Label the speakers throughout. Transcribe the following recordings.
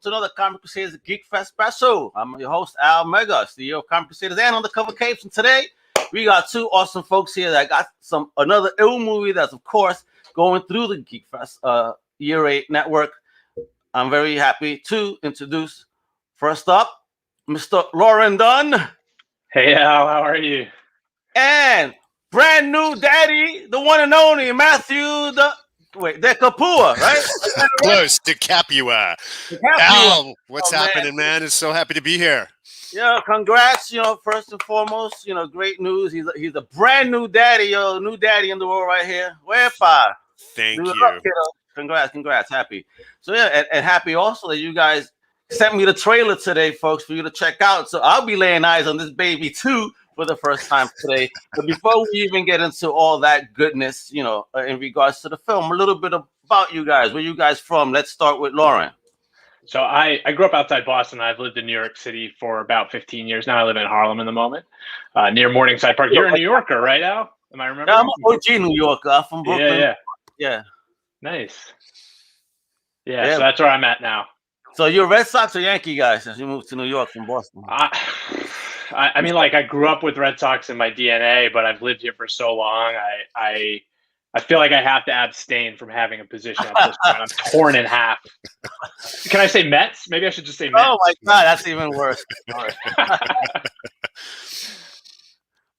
Speaker 1: to another Comic Crusaders GeekFest special. I'm your host, Al Mega, CEO of Comic Crusaders and Undercover Capes. And today, we got two awesome folks here that got another ill movie that's, of course, going through the GeekFest Year 8 network. I'm very happy to introduce, first up, Mr. Loren Dunn.
Speaker 2: Hey, Al, how are you?
Speaker 1: And brand new daddy, the one and only Matthew DeCapua, right?
Speaker 3: Close, DeCapua. Al, what's happening, man? It's so happy to be here.
Speaker 1: Yeah, congrats. First and foremost, great news. He's a brand new daddy, new daddy in the world right here. Wherepa.
Speaker 3: Thank you.
Speaker 1: Congrats. Happy. So yeah, and happy also that you guys sent me the trailer today, folks, for you to check out. So I'll be laying eyes on this baby too for the first time today. But before we even get into all that goodness, in regards to the film, a little bit about you guys. Where you guys from? Let's start with Loren.
Speaker 2: So I grew up outside Boston. I've lived in New York City for about 15 years now. I live in Harlem in the moment, near Morningside Park. You're a New Yorker, right, Al? Am I remembering?
Speaker 1: Yeah, I'm an OG New Yorker. I'm from Brooklyn. Yeah.
Speaker 2: Nice. Yeah, so that's where I'm at now.
Speaker 1: So you're a Red Sox or Yankee guy since you moved to New York from Boston?
Speaker 2: I mean, like, I grew up with Red Sox in my DNA, but I've lived here for so long. I feel like I have to abstain from having a position at this point. I'm torn in half. Can I say Mets? Maybe I should just say Mets.
Speaker 1: Oh my God, that's even worse.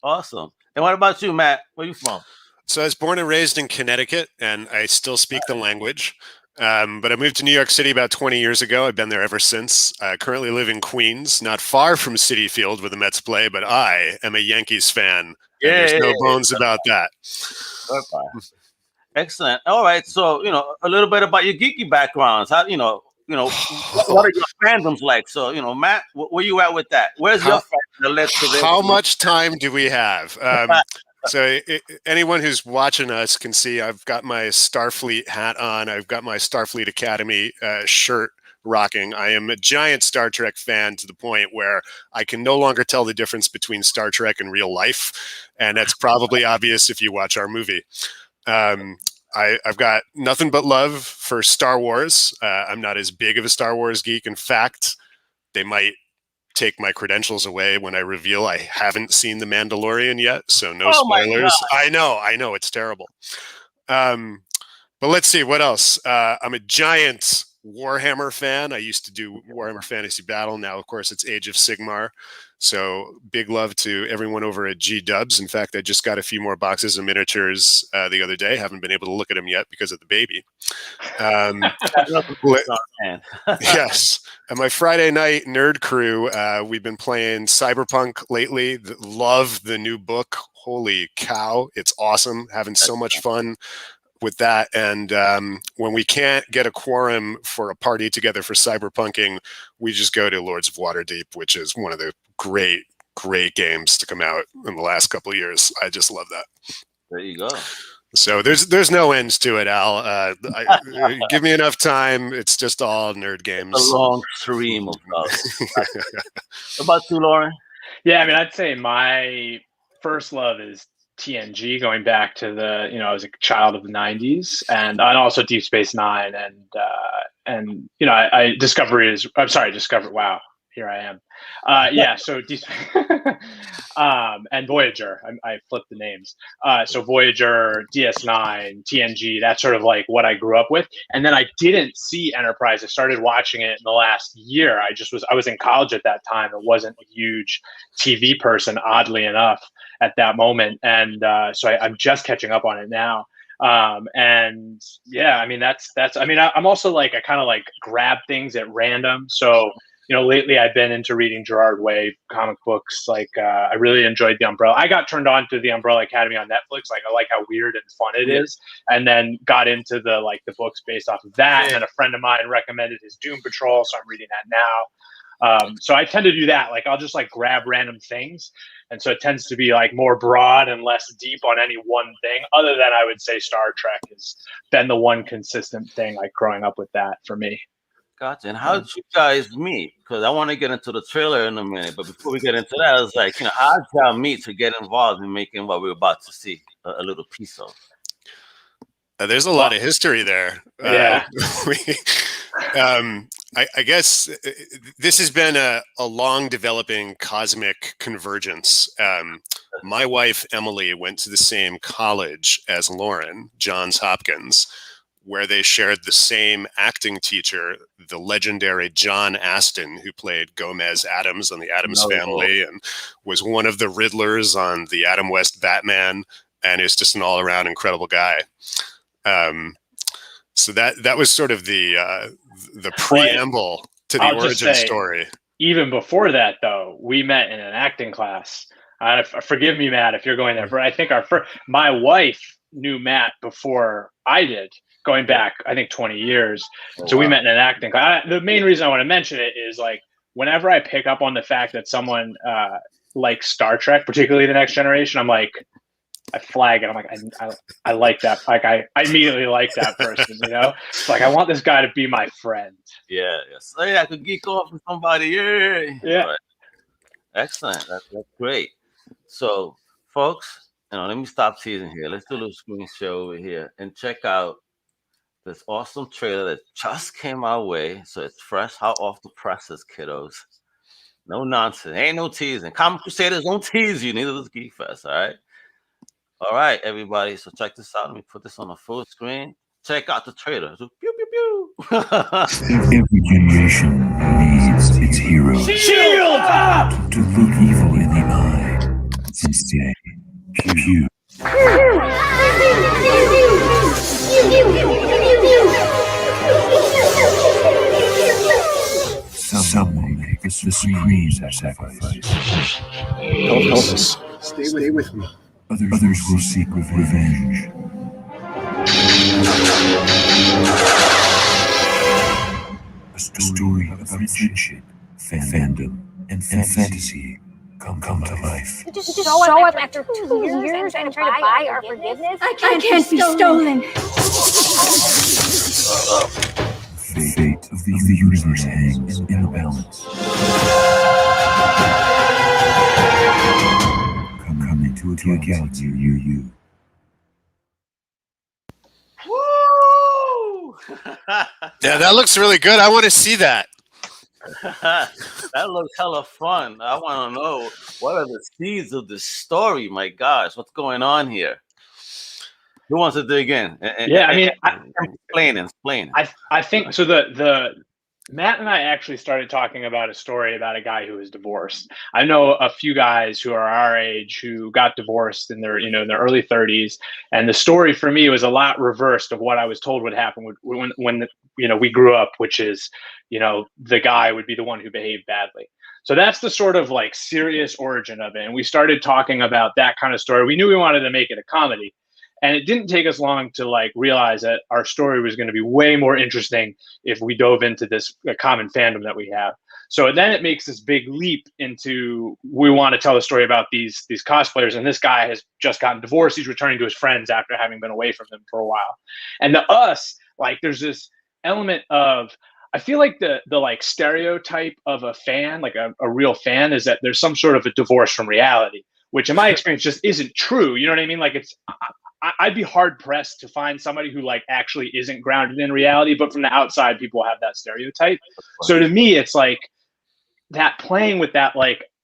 Speaker 1: Awesome. And what about you, Matt? Where you from?
Speaker 3: So I was born and raised in Connecticut, and I still speak the language. But I moved to New York City about 20 years ago. I've been there ever since. I currently live in Queens, not far from Citi Field where the Mets play, but I am a Yankees fan. And there's no bones about that.
Speaker 1: Excellent. All right. So, a little bit about your geeky backgrounds. How, what are your fandoms like? So, Matt, where you at with that? Where's your fandom?
Speaker 3: How much time do we have? So anyone who's watching us can see I've got my Starfleet hat on. I've got my Starfleet Academy shirt rocking. I am a giant Star Trek fan to the point where I can no longer tell the difference between Star Trek and real life. And that's probably obvious if you watch our movie. I've got nothing but love for Star Wars. I'm not as big of a Star Wars geek. In fact, they might take my credentials away when I reveal I haven't seen The Mandalorian yet, so no spoilers. I know it's terrible. But let's see what else. I'm a giant Warhammer fan. I used to do Warhammer Fantasy Battle. Now, of course, it's Age of Sigmar. So big love to everyone over at G-Dubs. In fact, I just got a few more boxes of miniatures the other day. Haven't been able to look at them yet because of the baby. Yes. And my Friday night nerd crew, we've been playing Cyberpunk lately. Love the new book. Holy cow. It's awesome. Having so much fun with that. And when we can't get a quorum for a party together for cyberpunking, we just go to Lords of Waterdeep, which is one of the great games to come out in the last couple of years. I just love that.
Speaker 1: There you go.
Speaker 3: So there's no ends to it, Al. Give me enough time. It's just all nerd games.
Speaker 1: A long stream of stuff. What about you, Loren?
Speaker 2: Yeah, I mean, I'd say my first love is TNG, going back to I was a child of the 90s, and also Deep Space Nine, and Discovery. Wow, here I am. So and Voyager. I flipped the names. So Voyager, DS9, TNG. That's sort of like what I grew up with. And then I didn't see Enterprise. I started watching it in the last year. I was in college at that time. I wasn't a huge TV person, oddly enough, at that moment. And so I'm just catching up on it now. And yeah, I mean, I'm also like, I kind of like grab things at random. So, lately I've been into reading Gerard Way comic books. Like, I really enjoyed The Umbrella. I got turned on to The Umbrella Academy on Netflix. Like, I like how weird and fun it is. And then got into the books based off of that. Yeah. And a friend of mine recommended his Doom Patrol. So I'm reading that now. So I tend to do that. Like, I'll just grab random things. And so it tends to be more broad and less deep on any one thing, other than I would say Star Trek has been the one consistent thing, growing up with that for me.
Speaker 1: Gotcha. And how did you guys meet? Because I want to get into the trailer in a minute, but before we get into that, I was like, how did y'all meet to get involved in making what we're about to see a little piece of?
Speaker 3: There's a lot of history there.
Speaker 2: Yeah.
Speaker 3: I guess this has been a long developing cosmic convergence. My wife, Emily, went to the same college as Loren, Johns Hopkins, where they shared the same acting teacher, the legendary John Astin, who played Gomez Addams on the Addams Family and was one of the Riddlers on the Adam West Batman, and is just an all-around incredible guy. So that was sort of the preamble to the origin story.
Speaker 2: Even before that, though, we met in an acting class. Forgive me, Matt, if you're going there, but I think my wife knew Matt before I did, going back, I think, 20 years. So we met in an acting class. The main reason I want to mention it is, like, whenever I pick up on the fact that someone likes Star Trek, particularly The Next Generation, I'm like, I flag it. I'm like, I like that. Like, I immediately like that person, you know? It's like, I want this guy to be my friend.
Speaker 1: Yeah. So yeah, I could geek off with somebody. Yeah. Right. Excellent. That's great. So, folks, let me stop teasing here. Let's do a little screen show over here and check out this awesome trailer that just came our way. So it's fresh, hot off the presses, kiddos. No nonsense. Ain't no teasing. Comic Crusaders don't tease you. Neither does GeekFest. All right, everybody. So check this out. Let me put this on the full screen. Check out the trailer. So, pew, pew, pew.
Speaker 4: Every generation needs its heroes.
Speaker 1: Shield up!
Speaker 4: To look evil in the eye and say, pew. Some will make the supreme sacrifice.
Speaker 3: Elvis, stay with me.
Speaker 4: Others will seek revenge. A story of friendship, fandom, and fantasy come to life.
Speaker 5: You just show up after 2 years and try to buy our forgiveness? I can't be stolen.
Speaker 4: The fate of the universe hangs in the balance. Coming to a galaxy near you.
Speaker 1: Woo!
Speaker 3: Yeah, that looks really good. I want to see that.
Speaker 1: That looks hella fun. I want to know, what are the seeds of this story? My gosh, what's going on here? Who wants to dig in? Explain.
Speaker 2: I think so. The Matt and I actually started talking about a story about a guy who was divorced. I know a few guys who are our age who got divorced in their early 30s, and the story for me was a lot reversed of what I was told would happen when we grew up, which is, the guy would be the one who behaved badly. So that's the sort of like serious origin of it. And we started talking about that kind of story. We knew we wanted to make it a comedy. And it didn't take us long to realize that our story was going to be way more interesting if we dove into this common fandom that we have. So then it makes this big leap into, we want to tell a story about these cosplayers. And this guy has just gotten divorced. He's returning to his friends after having been away from them for a while. And to us, there's this element of, I feel like the stereotype of a fan, like a real fan, is that there's some sort of a divorce from reality, which in my experience just isn't true. You know what I mean? I'd be hard pressed to find somebody who actually isn't grounded in reality, but from the outside, people have that stereotype. So to me, it's that playing with that,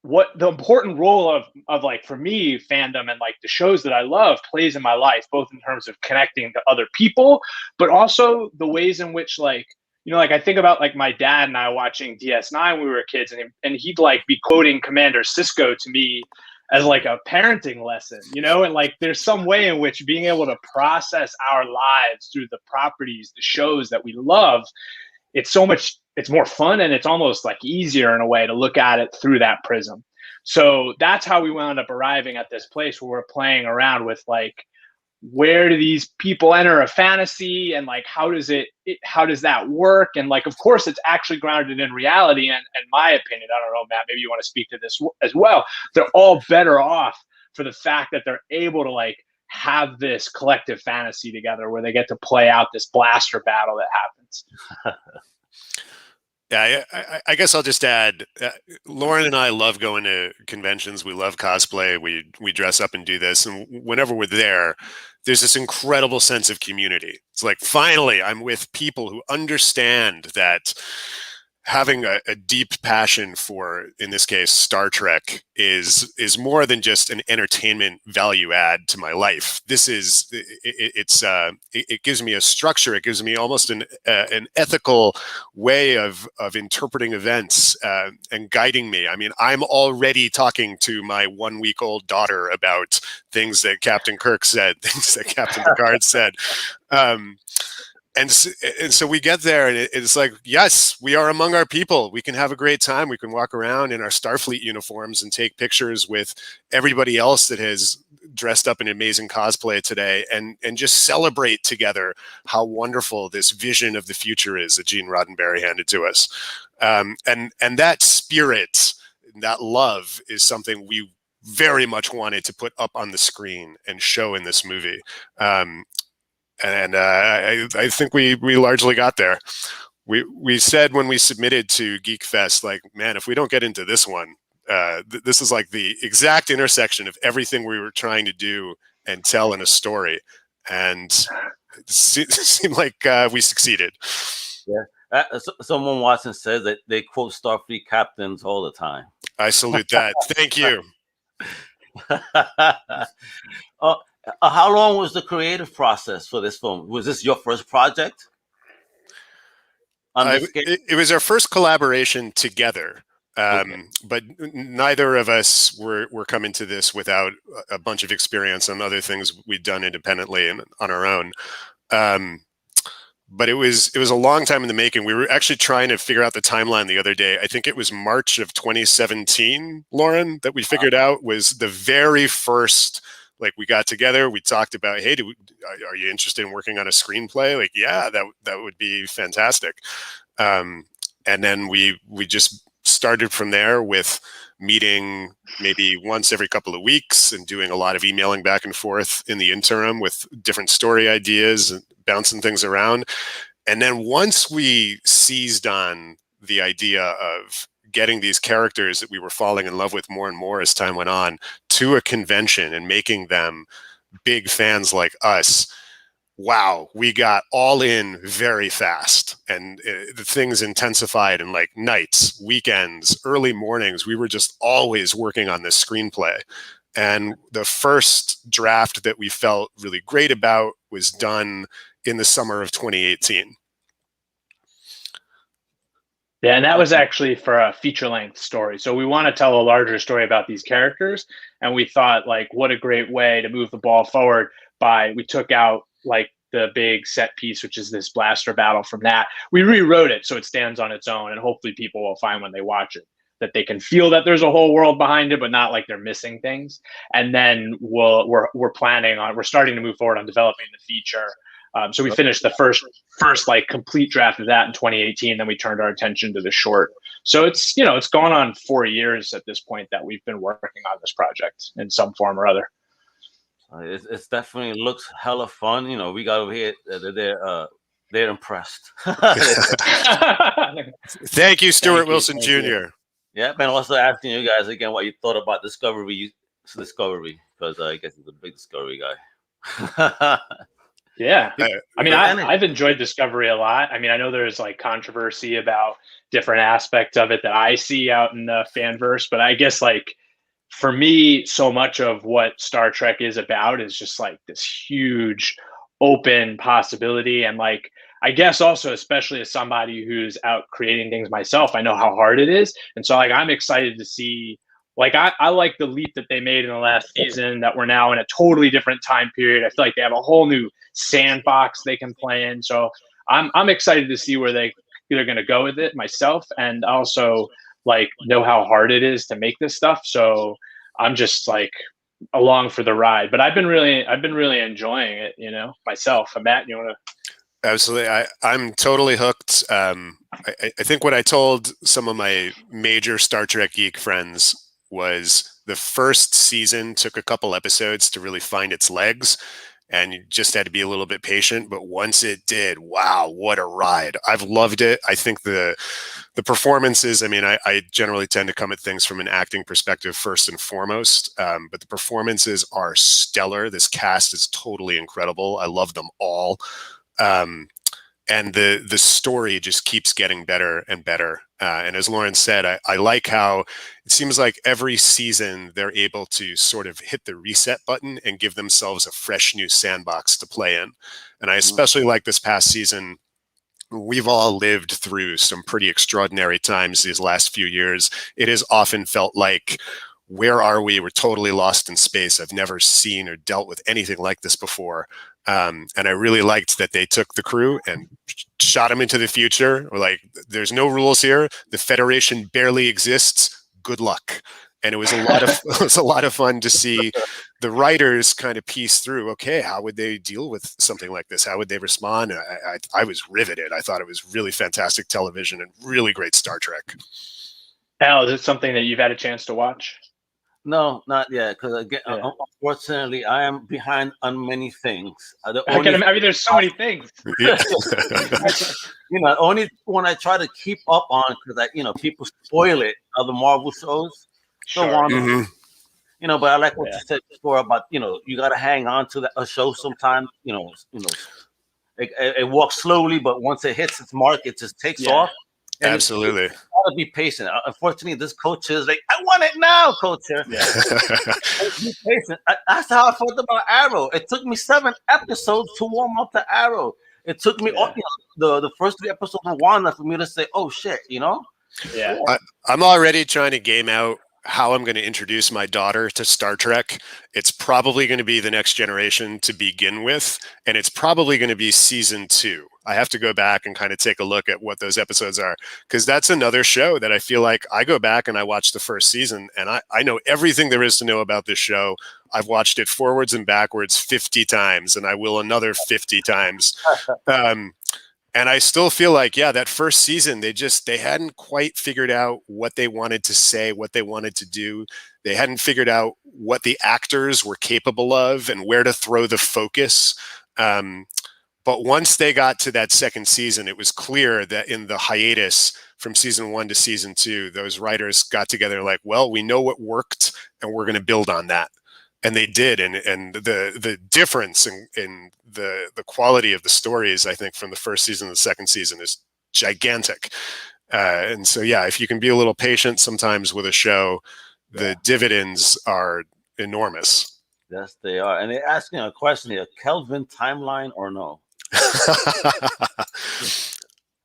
Speaker 2: what the important role of for me, fandom and the shows that I love plays in my life, both in terms of connecting to other people, but also the ways in which I think about my dad and I watching DS9 when we were kids, and he'd be quoting Commander Sisko to me as a parenting lesson, and there's some way in which being able to process our lives through the properties, the shows that we love, it's more fun, and it's almost easier in a way to look at it through that prism. So that's how we wound up arriving at this place where we're playing around with where do these people enter a fantasy, and how does that work? And of course it's actually grounded in reality. And in my opinion, I don't know, Matt, maybe you want to speak to this as well. They're all better off for the fact that they're able to have this collective fantasy together where they get to play out this blaster battle that happens.
Speaker 3: Yeah, I guess I'll just add, Loren and I love going to conventions. We love cosplay. We dress up and do this. And whenever we're there, there's this incredible sense of community. It's finally, I'm with people who understand that having a deep passion for, in this case, Star Trek is more than just an entertainment value add to my life. This is it gives me a structure. It gives me almost an ethical way of interpreting events and guiding me. I mean, I'm already talking to my 1-week-old daughter about things that Captain Kirk said, things that Captain Picard said. And so we get there, and it's like, yes, we are among our people. We can have a great time. We can walk around in our Starfleet uniforms and take pictures with everybody else that has dressed up in amazing cosplay today, and just celebrate together how wonderful this vision of the future is that Gene Roddenberry handed to us. And that spirit, that love, is something we very much wanted to put up on the screen and show in this movie. I think we largely got there. We said when we submitted to GeekFest, like, man, if we don't get into this one, this is like the exact intersection of everything we were trying to do and tell in a story. And it seemed like we succeeded.
Speaker 1: Yeah. Someone watching says that they quote Starfleet captains all the time.
Speaker 3: I salute that. Thank you.
Speaker 1: How long was the creative process for this film? Was this your first project?
Speaker 3: It was our first collaboration together, but neither of us were coming to this without a bunch of experience on other things we'd done independently and on our own. But it was a long time in the making. We were actually trying to figure out the timeline the other day. I think it was March of 2017, Loren, that we figured out was the very first. Like, we got together, we talked about, hey, are you interested in working on a screenplay? Like, yeah, that would be fantastic. And then we just started from there with meeting maybe once every couple of weeks and doing a lot of emailing back and forth in the interim with different story ideas and bouncing things around. And then once we seized on the idea of getting these characters that we were falling in love with more and more as time went on to a convention and making them big fans like us, wow, we got all in very fast. And the things intensified in like nights, weekends, early mornings. We were just always working on this screenplay. And the first draft that we felt really great about was done in the summer of 2018.
Speaker 2: Yeah, and that was actually for a feature-length story. So we want to tell a larger story about these characters, and we thought, like, what a great way to move the ball forward we took out, like, the big set piece, which is this blaster battle from that. We rewrote it so it stands on its own, and hopefully people will find when they watch it that they can feel that there's a whole world behind it, but not like they're missing things. And then we're starting to move forward on developing the feature. So we finished the first like complete draft of that in 2018. Then we turned our attention to the short. So it's gone on 4 years at this point that we've been working on this project in some form or other.
Speaker 1: It's definitely looks hella fun. We got over here. They're impressed.
Speaker 3: Thank you, Stuart Wilson Jr.
Speaker 1: Yeah, and also asking you guys again what you thought about Discovery, because I guess he's a big Discovery guy.
Speaker 2: Yeah. I mean, I've enjoyed Discovery a lot. I mean, I know there's like controversy about different aspects of it that I see out in the fanverse, but I guess like for me, so much of what Star Trek is about is just like this huge open possibility. And like, I guess also, especially as somebody who's out creating things myself, I know how hard it is. And so like, I'm excited to see, like, I like the leap that they made in the last season, that we're now in a totally different time period. I feel like they have a whole new sandbox they can play in. So I'm excited to see where they're going to go with it myself, and also like know how hard it is to make this stuff. So I'm just like along for the ride. But I've been really enjoying it, myself. Matt, you want to?
Speaker 3: Absolutely. I'm totally hooked. I think what I told some of my major Star Trek geek friends was the first season took a couple episodes to really find its legs, and you just had to be a little bit patient. But once it did, wow, what a ride. I've loved it. I think the performances, I mean, I generally tend to come at things from an acting perspective first and foremost, but the performances are stellar. This cast is totally incredible. I love them all. And the story just keeps getting better and better. And as Loren said, I like how it seems like every season they're able to sort of hit the reset button and give themselves a fresh new sandbox to play in. And I especially like this past season. We've all lived through some pretty extraordinary times these last few years. It has often felt like, where are we? We're totally lost in space. I've never seen or dealt with anything like this before. And I really liked that they took the crew and shot them into the future. We're like, there's no rules here. The Federation barely exists. Good luck. And it was a lot of it was a lot of fun to see the writers kind of piece through. Okay, how would they deal with something like this? How would they respond? And I was riveted. I thought it was really fantastic television and really great Star Trek.
Speaker 2: Al, is it something that you've had a chance to watch?
Speaker 1: No, not yet. Because again, unfortunately, I am behind on many things.
Speaker 2: I mean, there's so many things.
Speaker 3: Yeah.
Speaker 1: Only when I try to keep up on, because people spoil it, other Marvel shows.
Speaker 2: Sure.
Speaker 1: So on.
Speaker 3: Mm-hmm.
Speaker 1: But I like what you said before about you got to hang on to a show sometimes. It walks slowly, but once it hits its mark, it just takes off. And
Speaker 3: Absolutely.
Speaker 1: You gotta be patient. Unfortunately, this coach is like, I want it now, coach. Yeah. Be patient. That's how I felt about Arrow. It took me 7 episodes to warm up to Arrow. It took me the first 3 episodes of Wanda for me to say, oh shit,
Speaker 2: Yeah.
Speaker 3: I'm already trying to game out how I'm going to introduce my daughter to Star Trek. It's probably going to be The Next Generation to begin with, and it's probably going to be season 2. I have to go back and kind of take a look at what those episodes are, because that's another show that I feel like I go back and I watch the first season, and I know everything there is to know about this show. I've watched it forwards and backwards 50 times, and I will another 50 times. And I still feel like, that first season, they hadn't quite figured out what they wanted to say, what they wanted to do. They hadn't figured out what the actors were capable of and where to throw the focus. But once they got to that second season, it was clear that in the hiatus from season 1 to season 2, those writers got together like, well, we know what worked and we're going to build on that. And they did, and the difference in the quality of the stories, I think, from the first season to the second season is gigantic. And so, if you can be a little patient sometimes with a show, the dividends are enormous.
Speaker 1: Yes, they are. And they're asking a question here: Kelvin timeline or no?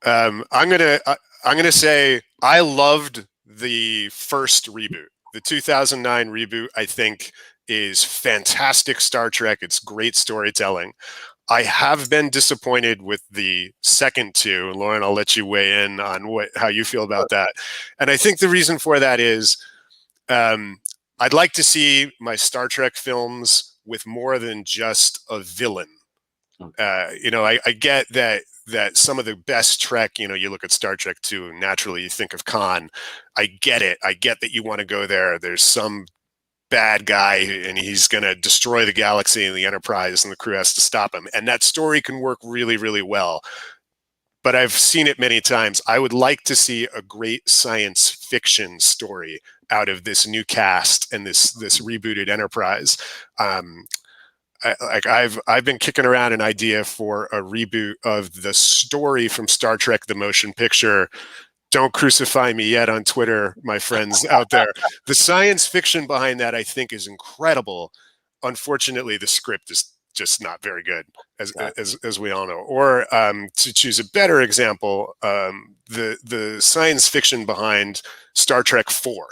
Speaker 3: I'm gonna say I loved the first reboot, the 2009 reboot. I think is fantastic Star Trek. It's great storytelling. I have been disappointed with the second 2. Loren, I'll let you weigh in on how you feel about that. And I think the reason for that is I'd like to see my Star Trek films with more than just a villain. I get that some of the best Trek, you look at Star Trek 2, naturally you think of Khan. I get it. I get that you want to go there. There's some bad guy and he's going to destroy the galaxy and the Enterprise and the crew has to stop him. And that story can work really, really well. But I've seen it many times. I would like to see a great science fiction story out of this new cast and this rebooted Enterprise. I've been kicking around an idea for a reboot of the story from Star Trek: The Motion Picture. Don't crucify me yet on Twitter, my friends out there. The science fiction behind that, I think, is incredible. Unfortunately, the script is just not very good, as we all know. Or to choose a better example, the science fiction behind Star Trek 4,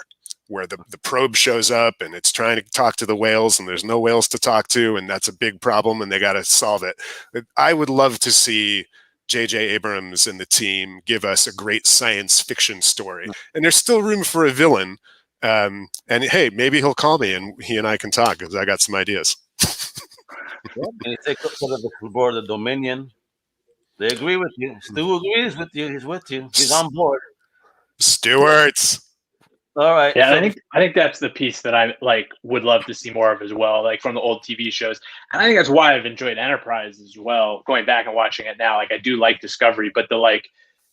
Speaker 3: where the probe shows up and it's trying to talk to the whales and there's no whales to talk to, and that's a big problem and they got to solve it. I would love to see J.J. Abrams and the team give us a great science fiction story. And there's still room for a villain. And hey, maybe he'll call me and he and I can talk because I got some ideas.
Speaker 1: And you take up to the board of Dominion. They agree with you. Stu agrees with you. He's with you. He's on board.
Speaker 3: Stewart's.
Speaker 1: All right.
Speaker 2: Yeah, so, I think that's the piece that I would love to see more of as well, like from the old TV shows. And I think that's why I've enjoyed Enterprise as well. Going back and watching it now, I do like Discovery, but the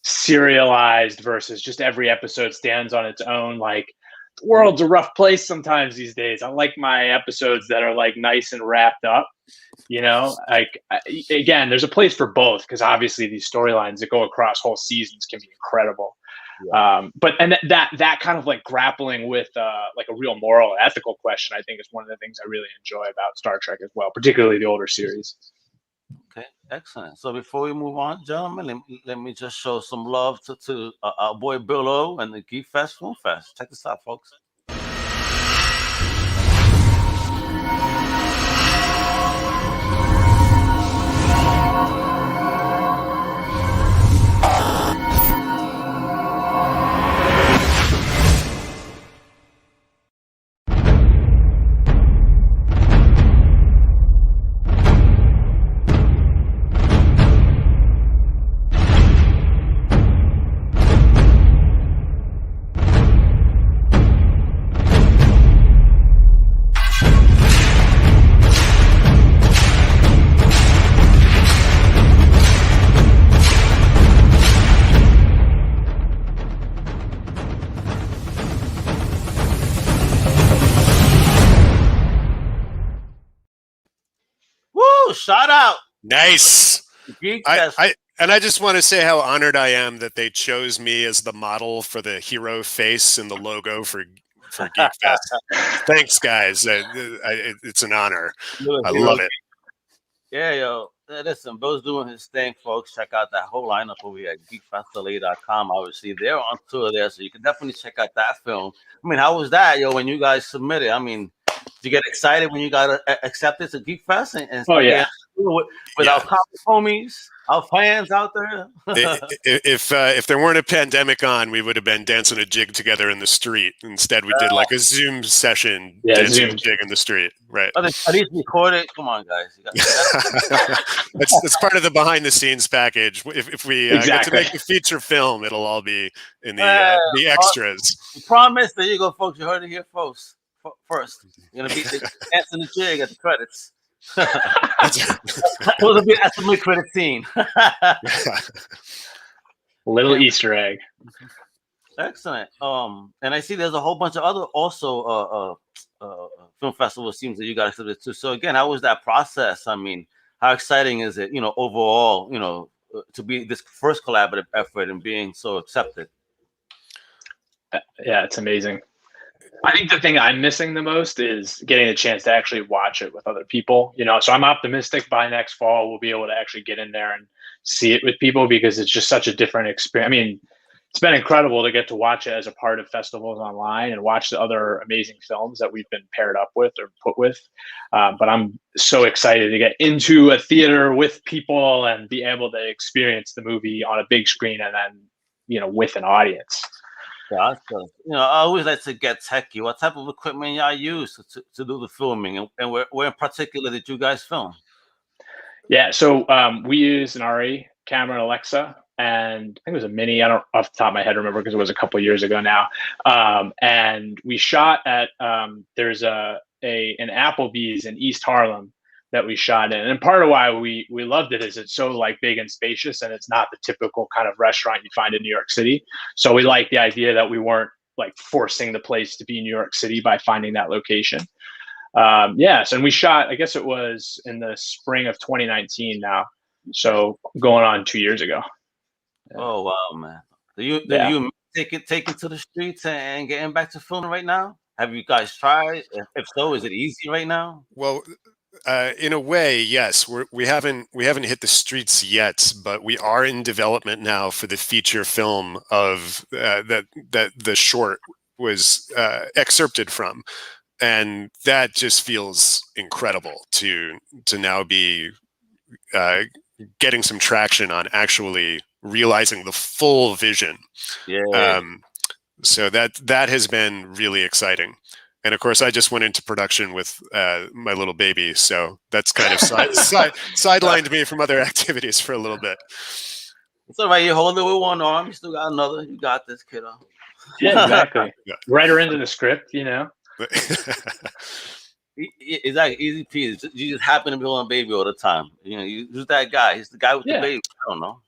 Speaker 2: serialized versus just every episode stands on its own. The world's a rough place sometimes these days. I like my episodes that are nice and wrapped up. Again, there's a place for both because obviously these storylines that go across whole seasons can be incredible. But that kind of like grappling with like a real moral ethical question, I think is one of the things I really enjoy about Star Trek as well, particularly the older series.
Speaker 1: Okay, excellent. So before we move on, gentlemen, let me just show some love to our boy Bill O and the GeekFest Film Fest. Check this out, folks. Shout out.
Speaker 3: Nice.
Speaker 1: GeekFest.
Speaker 3: I just want to say how honored I am that they chose me as the model for the hero face and the logo for GeekFest. Thanks, guys. It's an honor. I love it.
Speaker 1: Yeah, yo. Listen, Bill's doing his thing, folks. Check out that whole lineup over here at geekfestyr.com. Obviously, they're on tour there, so you can definitely check out that film. I mean, how was that, yo, when you guys submitted? I mean, did you get excited when you got accepted to GeekFest? And
Speaker 2: oh, yeah.
Speaker 1: With our comic homies, our fans out there?
Speaker 3: If there weren't a pandemic on, we would have been dancing a jig together in the street. Instead, we did like a Zoom session, dancing a jig in the street. Right.
Speaker 1: At least record it. Come on, guys.
Speaker 3: That's part of the behind-the-scenes package. If we get to make a feature film, it'll all be in the extras.
Speaker 1: We promise. There you go, folks. You heard it here, folks. First, you're gonna be dancing the jig at the credits. It was a bit at the mid-credit scene.
Speaker 2: Little Easter egg.
Speaker 1: Excellent. And I see there's a whole bunch of other also film festivals seems that you got accepted to. So again, how was that process? I mean, how exciting is it? Overall, to be this first collaborative effort and being so accepted.
Speaker 2: Yeah, it's amazing. I think the thing I'm missing the most is getting a chance to actually watch it with other people, so I'm optimistic by next fall we'll be able to actually get in there and see it with people, because it's just such a different experience. I mean, it's been incredible to get to watch it as a part of festivals online and watch the other amazing films that we've been paired up with or put with. But I'm so excited to get into a theater with people and be able to experience the movie on a big screen and then, with an audience.
Speaker 1: Yeah, I always like to get techie. What type of equipment y'all use to do the filming, and where in particular did you guys film?
Speaker 2: Yeah, so we used an RE camera, and Alexa, and I think it was a Mini. I don't off the top of my head remember because it was a couple of years ago now. And we shot at there's an Applebee's in East Harlem that we shot in, and part of why we loved it is it's so like big and spacious, and it's not the typical kind of restaurant you find in New York City. So we like the idea that we weren't like forcing the place to be New York City by finding that location. And we shot, I guess it was in the spring of 2019 now, so going on 2 years ago.
Speaker 1: Yeah. Oh wow, man! Do you take it to the streets and getting back to filming right now? Have you guys tried? If so, is it easy right now?
Speaker 3: Well, in a way, yes. We haven't hit the streets yet, but we are in development now for the feature film of that the short was excerpted from, and that just feels incredible to now be getting some traction on actually realizing the full vision.
Speaker 1: Yeah.
Speaker 3: So that has been really exciting. And of course, I just went into production with my little baby, so that's kind of sidelined me from other activities for a little bit.
Speaker 1: It's all right. You hold it with one arm. You still got another. You got this, kiddo.
Speaker 2: Yeah, exactly. Write her into the script,
Speaker 1: Exactly. Easy peasy. You just happen to be holding a baby all the time. Who's that guy? He's the guy with the baby. I don't know.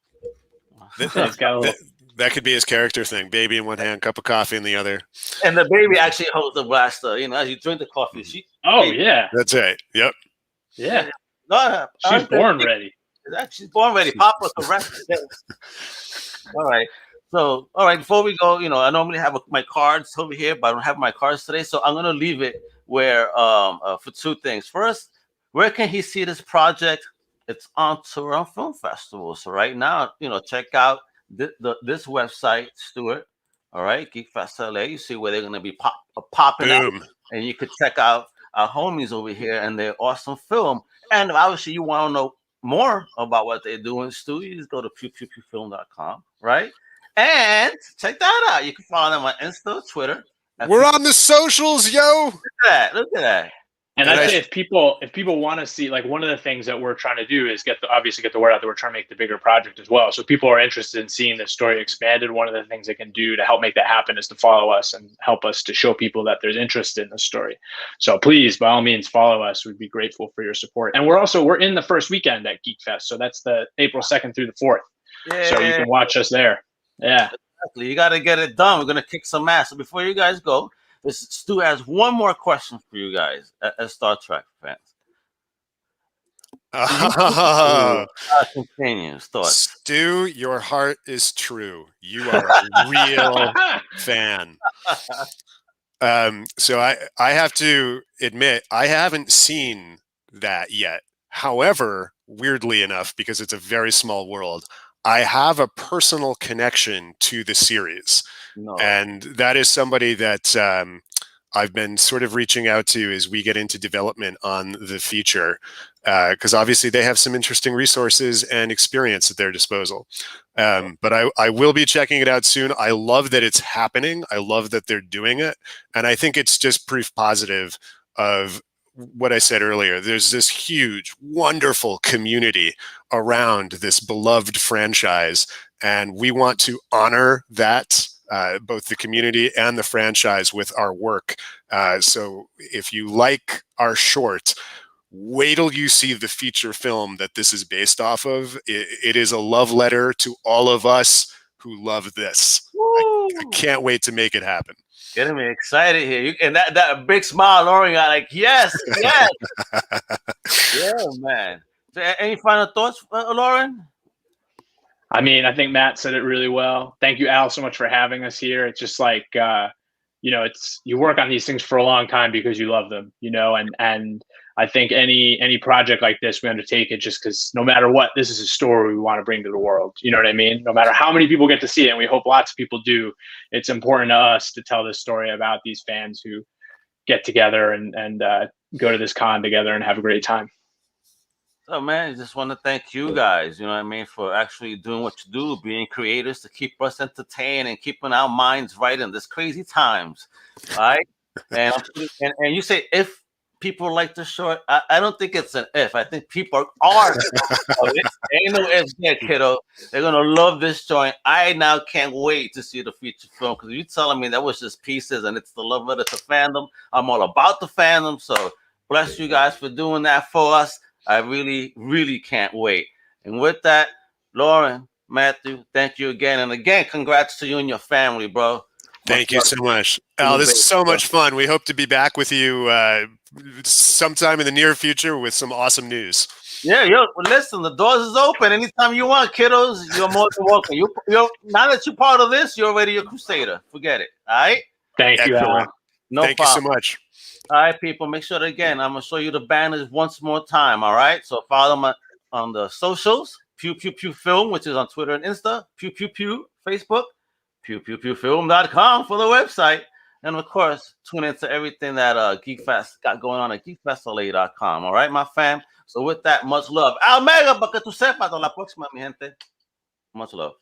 Speaker 3: That could be his character thing. Baby in one hand, cup of coffee in the other.
Speaker 1: And the baby actually holds the blaster. As you drink the coffee.
Speaker 2: Yeah.
Speaker 3: That's right. Yep.
Speaker 2: Yeah.
Speaker 1: No,
Speaker 2: she's born ready.
Speaker 1: She's born ready. Papa correct. All right. So, all right, before we go, I normally have my cards over here, but I don't have my cards today. So I'm gonna leave it where for two things. First, where can he see this project? It's on Toronto Film Festival. So right now, check out this website, Stuart. All right, GeekFest LA. You see where they're gonna be popping out, and you could check out our homies over here and their awesome film. And obviously, you want to know more about what they're doing, Stu, you just go to pewpewpewfilm.com, right? And check that out. You can follow them on Insta, Twitter.
Speaker 3: We're on the socials, yo.
Speaker 1: Look at that.
Speaker 2: And I'd say if people want to see, like, one of the things that we're trying to do is obviously get the word out that we're trying to make the bigger project as well. So if people are interested in seeing the story expanded, one of the things they can do to help make that happen is to follow us and help us to show people that there's interest in the story. So please, by all means, follow us. We'd be grateful for your support. And we're in the first weekend at GeekFest. So that's the April 2nd through the 4th. Yeah. So you can watch us there. Yeah.
Speaker 1: Exactly. You got to get it done. We're going to kick some ass. So before you guys go, Stu has one more question for you guys as Star Trek fans. Continue.
Speaker 3: Stu, your heart is true. You are a real fan. So I have to admit, I haven't seen that yet. However, weirdly enough, because it's a very small world, I have a personal connection to the series. And that is somebody that I've been sort of reaching out to as we get into development on the feature, because obviously they have some interesting resources and experience at their disposal. But I will be checking it out soon. I love that it's happening. I love that they're doing it. And I think it's just proof positive of what I said earlier. There's this huge, wonderful community around this beloved franchise, and we want to honor that, both the community and the franchise, with our work. So if you like our short, wait till you see the feature film that this is based off of. It is a love letter to all of us who love this. I can't wait to make it happen.
Speaker 1: Getting me excited here. And that big smile Loren got, like, yes. Yeah, man. So any final thoughts, Loren?
Speaker 2: I mean, I think Matt said it really well. Thank you, Al, so much for having us here. It's just like, you work on these things for a long time because you love them, and I think any project like this, we undertake it just because no matter what, this is a story we want to bring to the world. You know what I mean? No matter how many people get to see it, and we hope lots of people do, it's important to us to tell this story about these fans who get together and go to this con together and have a great time.
Speaker 1: So, man, I just want to thank you guys, for actually doing what you do, being creators to keep us entertained and keeping our minds right in this crazy times, all right? And you say if people like the short, I don't think it's an if. I think people are. Ain't no ifs there, kiddo. They're going to love this joint. I now can't wait to see the feature film, because you're telling me that was just pieces and it's the love letter to fandom. I'm all about the fandom, so bless you guys for doing that for us. I really, really can't wait. And with that, Loren, Matthew, thank you again. And again, congrats to you and your family, bro.
Speaker 3: Thank you so much. Al, this is so much fun. We hope to be back with you sometime in the near future with some awesome news.
Speaker 1: Yeah, listen, the doors is open anytime you want, kiddos. You're more than welcome. You're now that you're part of this, you're already a Crusader. Forget it. All right?
Speaker 2: Thank you, Al.
Speaker 3: Thank you so much.
Speaker 1: All right, people, make sure that, again, I'm going to show you the banners once more time, all right? So follow them on the socials, Pew Pew Pew Film, which is on Twitter and Insta, Pew Pew Pew, Facebook, pewpewpewfilm.com for the website. And, of course, tune into everything that GeekFest got going on at geekfestla.com, all right, my fam? So with that, much love. Al Mega, para que tú sepas, hasta la próxima, mi gente. Much love.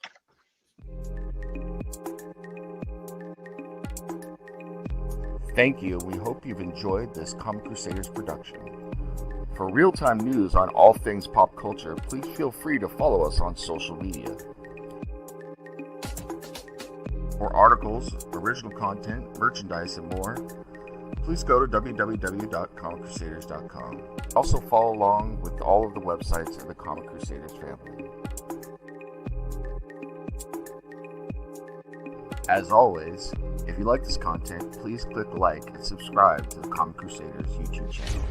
Speaker 6: Thank you. We hope you've enjoyed this Comic Crusaders production. For real-time news on all things pop culture, please feel free to follow us on social media. For articles, original content, merchandise, and more, please go to www.comiccrusaders.com. Also follow along with all of the websites of the Comic Crusaders family. As always, if you like this content, please click like and subscribe to the Comic Crusaders YouTube channel.